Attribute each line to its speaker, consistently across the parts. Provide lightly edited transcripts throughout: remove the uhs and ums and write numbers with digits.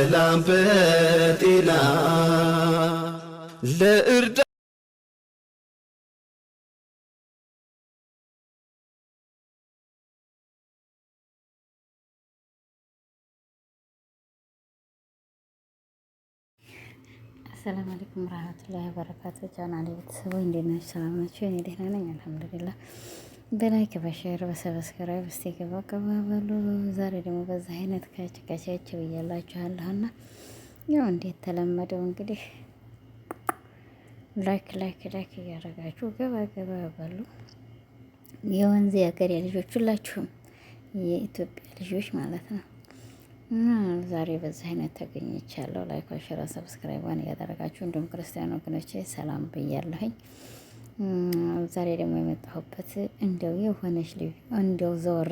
Speaker 1: በሰላም በጤና ለእርዳ
Speaker 2: አሰላሙ አለይኩም ወራህመቱላሂ ወበረካቱ። ቻናሌ ቤተሰቦች እንዴት ናችሁ? ሰላም ናችሁ? እኔ ደህና ነኝ አልሐምዱሊላህ። በላይክ በሼር በሰብስክራይብ እስቲ ገባ ገባ በሉ። ዛሬ ደግሞ በዛ አይነት ካች ብያላችኋለሁና ያው እንዴት ተለመደው እንግዲህ ላይክ እያደረጋችሁ ገባ ገባ በሉ። የወንዝ የሀገሬ ልጆች ሁላችሁም የኢትዮጵያ ልጆች ማለት ነው። ዛሬ በዚህ አይነት ተገኝቻለሁ። ላይክ ሼር ሰብስክራይብ እያደረጋችሁ እንዲሁም ክርስቲያን ወገኖቼ ሰላም ብያለሁኝ። ዛሬ ደግሞ የመጣሁበት እንደው የሆነች ልጅ እንደው ዘወር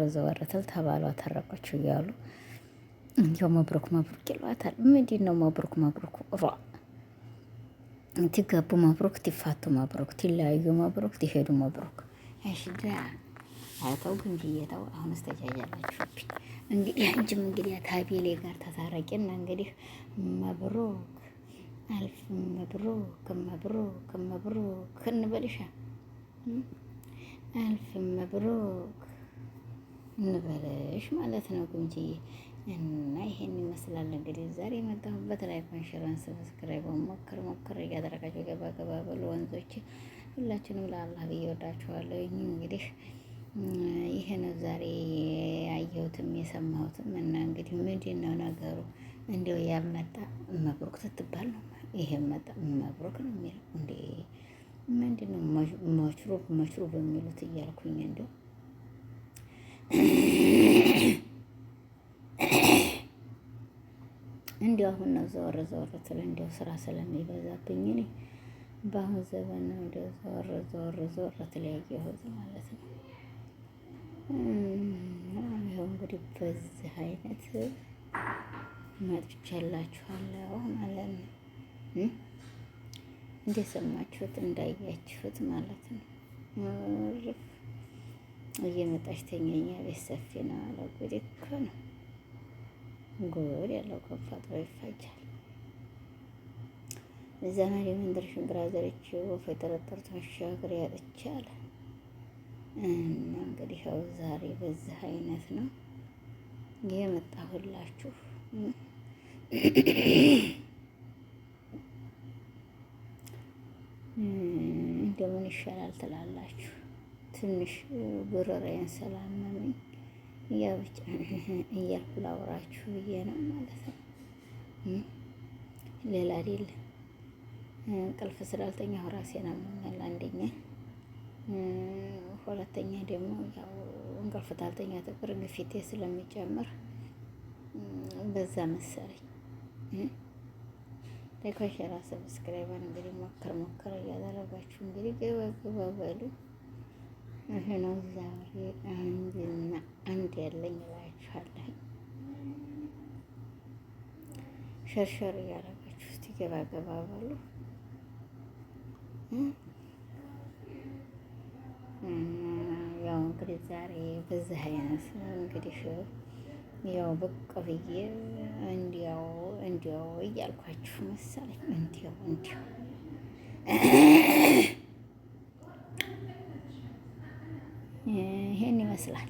Speaker 2: ትል ተባሏ ተረቆችው እያሉ እንደው መብሩክ ይሏታል። ምንድን ነው መብሩክ ሯ ትጋቡ መብሩክ፣ ትፋቱ መብሩክ፣ ትለያዩ መብሩክ፣ ትሄዱ መብሩክ። አይሽዳ አያተው ግን ብዬተው አሁን ስተጃጃላችሁብኝ። እንግዲህ አንቺም እንግዲህ ታቤሌ ጋር ተታረቂና እንግዲህ መብሩክ አልፍ መብሩክ እንበልሻ አልፍ መብሩክ እንበልሽ ማለት ነው ጉንጂዬ። እና ይሄን ይመስላል እንግዲህ ዛሬ የመጣሁበት ላይ ኮንሽራን ሰብስክራይብ ሞክር እያደረጋችሁ ገባ በሉ ወንዞች ሁላችንም ለአላህ ብዬ ወዳችኋለሁ። እንግዲህ ይሄ ነው ዛሬ ያየሁትም የሰማሁትም። እና እንግዲህ ምንድን ነው ነገሩ? እንዲያው ያመጣ መብሩክ ትትባል ነው። ይሄ መጣ መብሩክ ነው የሚለው እንዴ? ምንድን ነው መሽሩብ የሚሉት እያልኩኝ እንዲያው አሁን ነው ዘወር ትል እንዲያው ስራ ስለሚበዛብኝ እኔ በአሁን ዘመን ነው እንዲያው ዘወር ትለያየሁት ማለት ነው። ይኸው እንግዲህ በዚህ አይነት መጥቻላችኋለሁ ማለት ነው። እንደሰማችሁት እንዳያችሁት ማለት ነው። እየመጣች ተኛኛ ቤት ሰፊ ነው አለ። ጉድ እኮ ነው ጉድ ያለው ከፋጥሮ ይፋጃል። ዘመድ መንደርሽን ብራዘሮች ወፍ የጠረጠሩት መሻገር ያጥቻለ። እና እንግዲህ ያው ዛሬ በዚህ አይነት ነው የመጣሁላችሁ። እንደምን ይሻላል ትላላችሁ? ትንሽ ጉሮሮዬን ስላመመኝ ያው ብቻ እያልኩ ላውራችሁ ብዬ ነው ማለት ነው። ሌላ አይደለም። እንቅልፍ ስላልተኛሁ ራሴን አሞኛል አንደኛ፣ ሁለተኛ ደግሞ ያው እንቅልፍ ታልተኛ ትቅር ግፊቴ ስለሚጨምር በዛ መሰለኝ። ላይክ ሼር ሰብስክራይብ እንግዲህ ሞክር እያደረጋችሁ እንግዲህ ገባ በሉ። ይሄ ነው ዛሬ አንድ ያለኝ እላችኋለሁ። ሸርሸር እያደረጋችሁ እስቲ ገባ በሉ። ያው እንግዲህ ዛሬ በዚህ አይነት እንግዲህ ያው ብቅ ብዬ እንዲያው እያልኳችሁ መሰለኝ። እንዲያው ይሄን ይመስላል።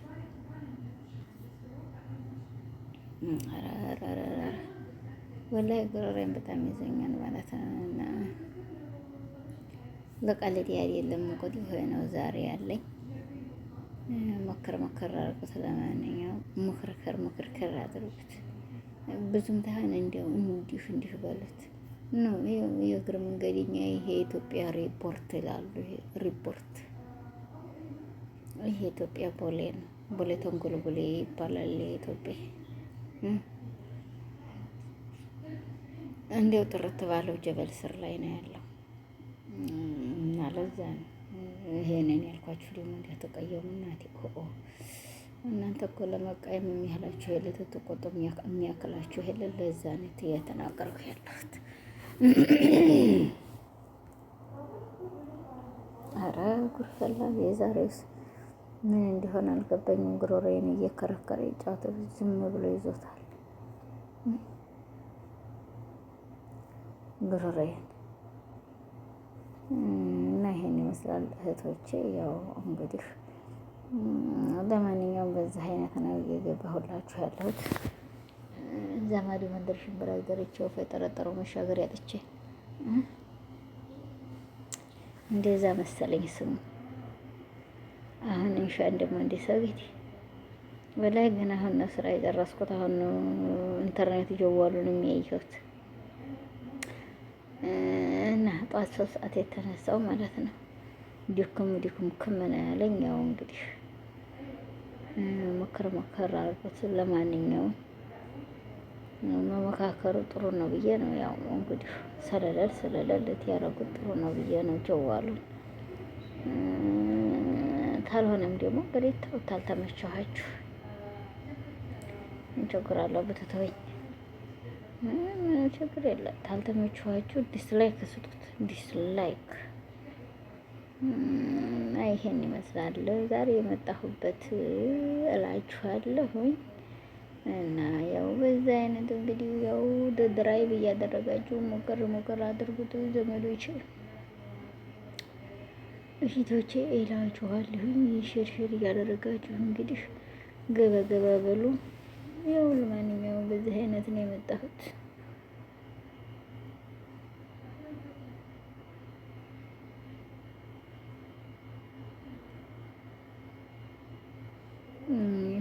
Speaker 2: ወላሂ ጉሮሮዬን በጣም ይዘኛል ማለት ነው። ለቀልድ አይደለም እንግዲህ ይሄ ነው ዛሬ ያለኝ። ሞክር አድርጉት። ለማንኛውም ሞክር አድርጉት። ብዙም ታህን እንዲያው እንዲሁ በሉት ነው። የእግር መንገደኛ ይሄ የኢትዮጵያ ሪፖርት ይላሉ። ይሄ ሪፖርት ይሄ ኢትዮጵያ ቦሌ ነው። ቦሌ ተንጎል ቦሌ ይባላል። ኢትዮጵያ እንዲያው ጥርት ባለው ጀበል ስር ላይ ነው ያለው እና ለዛ ነው ይሄንን ያልኳችሁ። ደግሞ እንዳትቀየሙ እናቴ። እናንተ እኮ ለመቃየም የሚያህላችሁ የለ ተቆጡ የሚያክላችሁ የለ። ለዛ ነው እየተናገርኩ ያለሁት። ኧረ ጉድ ፈላ። የዛሬውስ ምን እንደሆነ አልገባኝም። ጉሮሮዬን እየከረከረ ጫት ዝም ብሎ ይዞታል። ጉሮሮዬን እና ይሄን ይመስላል እህቶቼ። ያው እንግዲህ ለማንኛውም በዚህ አይነት ነው እየገባሁላችሁ ያለሁት። ዘመዱ መንደር ሽምብራ ዘርቼ ወፍ የጠረጠረው መሻገሪያ አጥቼ እንደዛ መሰለኝ ስሙ። አሁን ኢንሻአላህ ደግሞ እንደ ሰውዬ ወላሂ ግን አሁን ነው ስራ የጨረስኩት። አሁን ነው ኢንተርኔት ጀዋሉን የሚያየሁት እና ጠዋት 3 ሰዓት የተነሳው ማለት ነው። ዲኩም ክምን ያለኝ ያው እንግዲህ ሞከር አድርጎት። ለማንኛውም መመካከሩ ጥሩ ነው ብዬ ነው ያው እንግዲህ ስለለል ያደረጉት ጥሩ ነው ብዬ ነው ጀዋሉን። ካልሆነም ደግሞ እንግዲህ ተውት። አልተመቸኋችሁ ችግር አለው ብትተወኝ ችግር የለም። ካልተመቸኋችሁ ዲስላይክ ስጡት። ዲስላይክ ይሄን ይመስላል ዛሬ የመጣሁበት እላችኋለሁኝ። እና ያው በዛ አይነት እንግዲህ ያው ድራይቭ እያደረጋችሁ ሞከር አድርጉት ዘመዶች እህቶቼ እላችኋለሁኝ። ሼር እያደረጋችሁ እንግዲህ ገባ በሉ። ያው ለማንኛውም በዚህ አይነት ነው የመጣሁት።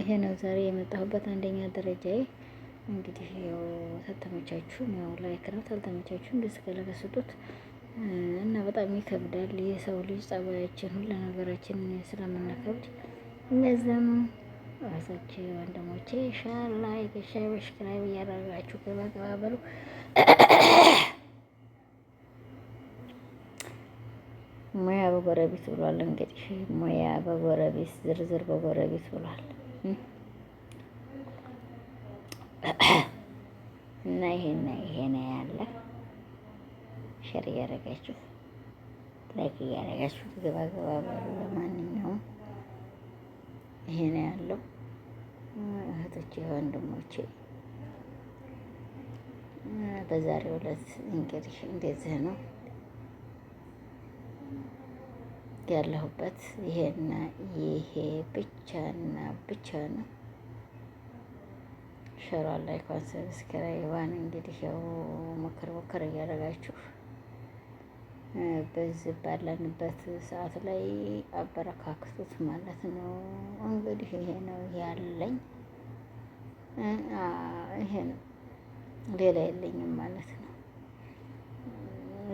Speaker 2: ይሄ ነው ዛሬ የመጣሁበት አንደኛ ደረጃዬ። እንግዲህ ያው ተተመቻችሁ ያው ላይክ ነው፣ ታልተመቻችሁ ዲስላይክ ስጡት። እና በጣም ይከብዳል የሰው ልጅ ጸባያችን፣ ሁሉ ነገራችን ስለምናከብድ ለዛም ራሳችሁ ወንድሞቼ ሼር ላይክ ሰብስክራይብ እያደረጋችሁ ገባ በሉ። ሙያ በጎረቤት ብሏል። እንግዲህ ሙያ በጎረቤት ዝርዝር በጎረቤት ብሏል። እና ይሄ ነው ያለ። ሼር እያደረጋችሁ ላይክ እያደረጋችሁ ገባ በሉ። ለማንኛውም ይሄ ነው ያለው እህቶቼ ወንድሞቼ። በዛሬው ዕለት እንግዲህ እንደዚህ ነው ያለሁበት። ይሄና ይሄ ብቻና ብቻ ነው። ሸራ ላይ ሰብስክራይባን እንግዲህ ያው ሞከር እያደረጋችሁ በዚህ ባለንበት ሰዓት ላይ አበረካክቱት ማለት ነው። እንግዲህ ይሄ ነው ያለኝ። ይሄ ነው ሌላ የለኝም ማለት ነው።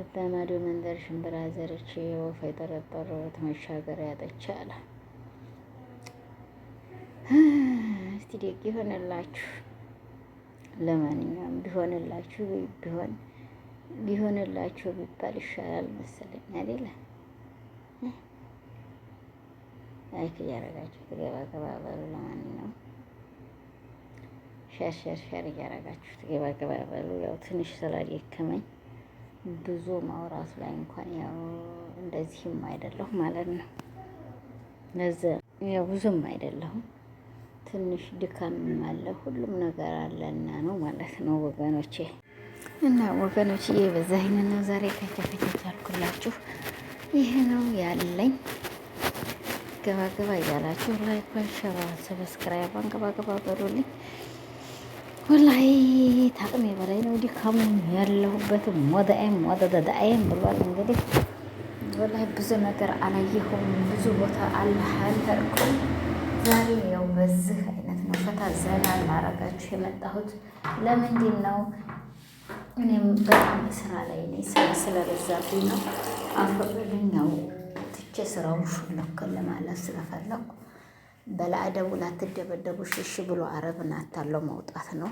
Speaker 2: በማዶ መንደር ሽምብራ ዘርቼ ወፍ የጠረጠረው መሻገሪያ አጥቼ አለ። እስቲ ደግ ይሆንላችሁ። ለማንኛውም ቢሆንላችሁ ቢባል ይሻላል መሰለኝ አይደለ? ላይክ እያደረጋችሁ ገባ በሉ። ለማንኛውም ሸር እያደረጋችሁ ገባ በሉ። ያው ትንሽ ስላደከመኝ ብዙ ማውራት ላይ እንኳን ያው እንደዚህም አይደለሁ ማለት ነው። ለዛ ያው ብዙም አይደለሁም፣ ትንሽ ድካም አለ፣ ሁሉም ነገር አለና ነው ማለት ነው ወገኖቼ። እና ወገኖችዬ በዛ አይነት ነው ዛሬ ከተፈታታልኩላችሁ። ይሄ ነው ያለኝ። ገባ እያላችሁ ላይክ፣ ሼር፣ ሰብስክራይብ ገባ በሉልኝ። ወላሂ ታቅሜ በላይ ነው ድካሙ ያለሁበት። ሞደዳይም ብሏል እንግዲህ ወላሂ ብዙ ነገር አላየሁም፣ ብዙ ቦታ አልሄድኩም። ዛሬ ያው በዚህ አይነት ነው ፈታ ዘና ላረጋችሁ የመጣሁት። ለምንድን ነው? እኔም በጣም ስራ ላይ ነኝ፣ ስራ ስለበዛብኝ ነው። አፈቅልኛው ትቼ ስራውን ሹልክ ለማለት ስለፈለኩ በለአደቡ ላትደበደቡ ሽሽ ብሎ አረብን አታለው መውጣት ነው።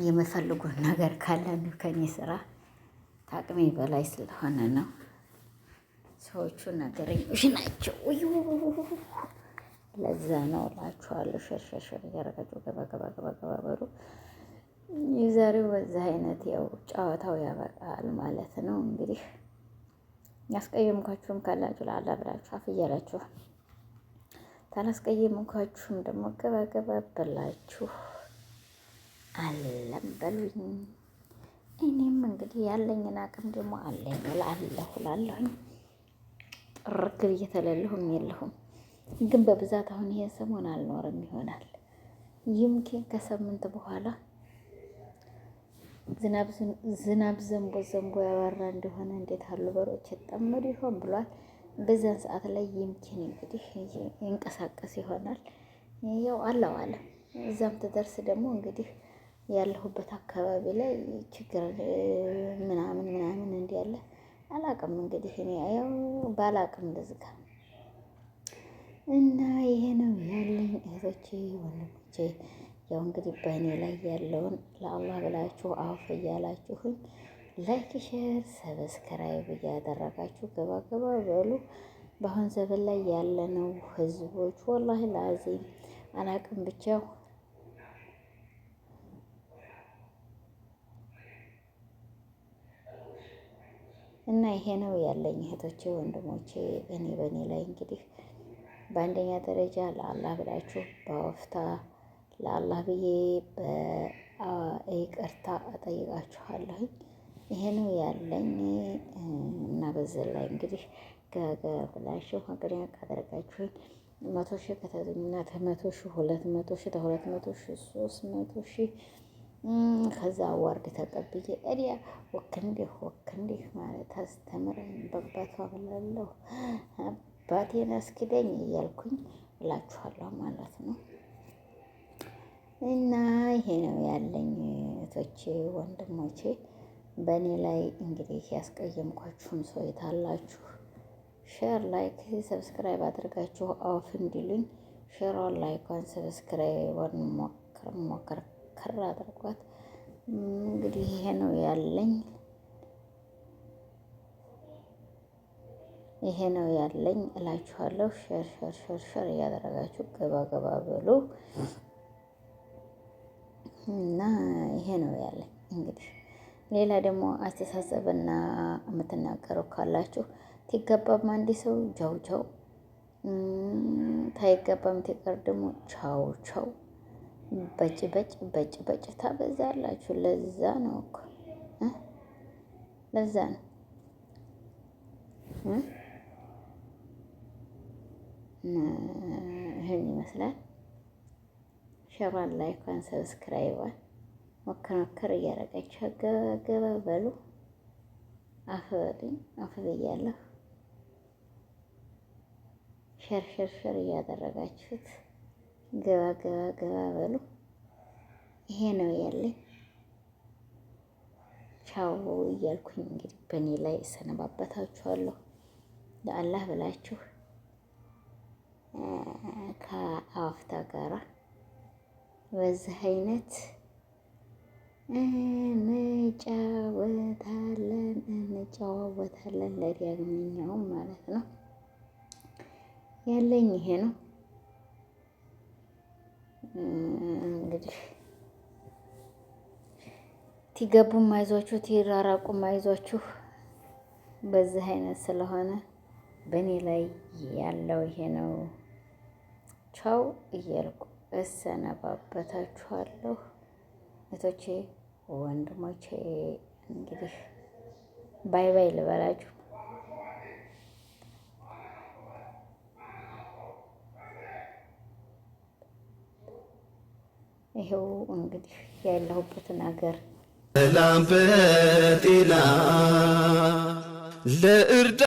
Speaker 2: የምፈልጉት ነገር ካለ ከኔ ስራ ታቅሜ በላይ ስለሆነ ነው። ሰዎቹ ነገረኞች ናቸው። ለዛ ነው እላችኋለሁ። ሸርሸር እያደረጋችሁ ገባ በሉ። የዛሬው በዛ አይነት ያው ጨዋታው ያበቃል ማለት ነው። እንግዲህ ያስቀየምኳችሁም ካላችሁ ላላ ብላችሁ አፍ እያላችሁ ታላስቀየምኳችሁም ደግሞ ገባ በላችሁ አለም በሉኝ። እኔም እንግዲህ ያለኝን አቅም ደግሞ አለኝ እላለሁኝ። ጥርግ እየተለለሁም የለሁም ግን በብዛት አሁን ይሄ ሰሞን አልኖርም ይሆናል። ይምኪን ከሳምንት በኋላ ዝናብ ዘንቦ ያባራ እንደሆነ እንዴት አሉ በሮች ይጠመዱ ይሆን ብሏል። በዛን ሰዓት ላይ ይምኪን እንግዲህ ይንቀሳቀስ ይሆናል። ያው አለው አለ እዛም ትደርስ ደግሞ እንግዲህ ያለሁበት አካባቢ ላይ ችግር ምናምን እንዲያለ አላቅም። እንግዲህ እኔ ያው ባላቅም ልዝጋ እና ይሄ ነው ያለኝ እህቶቼ ወንድሞቼ። ያው እንግዲህ በእኔ ላይ ያለውን ለአላህ ብላችሁ አውፍ እያላችሁኝ ላይክ፣ ሼር፣ ሰብስክራይብ እያደረጋችሁ ገባ ገባ በሉ። በአሁን ዘመን ላይ ያለነው ህዝቦች ወላሂ ላዚም አላቅም ብቻ እና ይሄ ነው ያለኝ እህቶቼ ወንድሞቼ። እኔ በእኔ ላይ እንግዲህ በአንደኛ ደረጃ ለአላህ ብላችሁ በወፍታ ለአላህ ብዬ በይቅርታ እጠይቃችኋለሁኝ። ይሄ ነው ያለኝ እና በዚህ ላይ እንግዲህ ብላችሁ መቅደኛ ካደረጋችሁኝ 100,000 ከተገኙና 100,000 200,000 200,000 300,000 ከዛ አዋርድ ተቀብዬ እዲያ ወክንዲህ ማለት አስተምረኝ በአባቷ ብላለሁ አባቴን አስኪደኝ እያልኩኝ እላችኋለሁ ማለት ነው። እና ይሄ ነው ያለኝ እህቶቼ ወንድሞቼ። በእኔ ላይ እንግዲህ ያስቀየምኳችሁም ሰው የታላችሁ ሼር፣ ላይክ፣ ሰብስክራይብ አድርጋችሁ አውፍ እንዲሉኝ ሼሯን፣ ላይኳን፣ ሰብስክራይቧን ሞከር አድርጓት። እንግዲህ ይሄ ነው ያለኝ እላችኋለሁ። ሸር እያደረጋችሁ ገባ በሉ እና ይሄ ነው ያለኝ። እንግዲህ ሌላ ደግሞ አስተሳሰብና የምትናገሩ ካላችሁ ትገባም አንድ ሰው ቻው ታይገባም ትቀር ደግሞ ቻው በጭ ታበዛላችሁ። ለዛ ነው እኮ ለዛ ነው ይሄን ይመስላል። ሸሯን፣ ላይኳን፣ ሰብስክራይቧን ሞከር እያደረጋችሁ ገባ በሉ። አፍ ብያለሁ። ሸር እያደረጋችሁት ገባ በሉ። ይሄ ነው ያለኝ። ቻው እያልኩኝ እንግዲህ በእኔ ላይ እሰነባበታችኋለሁ። ለአላህ ብላችሁ ከአፍታ ጋራ በዚህ አይነት እንጨዋወታለን ለዳግመኛውም ማለት ነው። ያለኝ ይሄ ነው እንግዲህ ትገቡም አይዟችሁ ትራራቁም አይዟችሁ። በዚህ አይነት ስለሆነ በእኔ ላይ ያለው ይሄ ነው። ቻው እያልኩ እሰነባበታችኋለሁ እህቶቼ ወንድሞቼ። እንግዲህ ባይ ልበላችሁ። ይሄው እንግዲህ ያለሁበትን ሀገር
Speaker 1: ሰላም በጤና ለእርዳ